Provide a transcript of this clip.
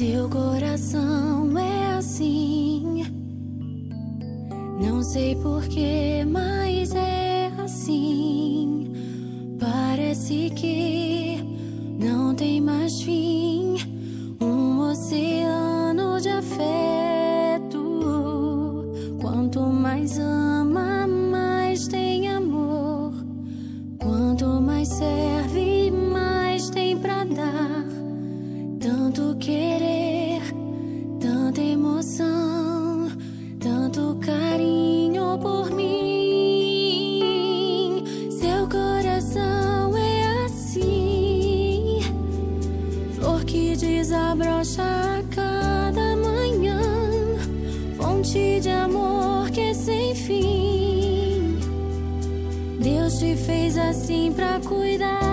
Seu coração é assim, não sei porquê, mas é assim. Parece que não tem mais fim, um oceano de afeto. Quanto mais ama, mais tem amor. Quanto mais serve, mais tem pra dar. Tanto querer, tanta emoção, tanto carinho por mim. Seu coração é assim, flor que desabrocha a cada manhã, fonte de amor que é sem fim. Deus te fez assim pra cuidar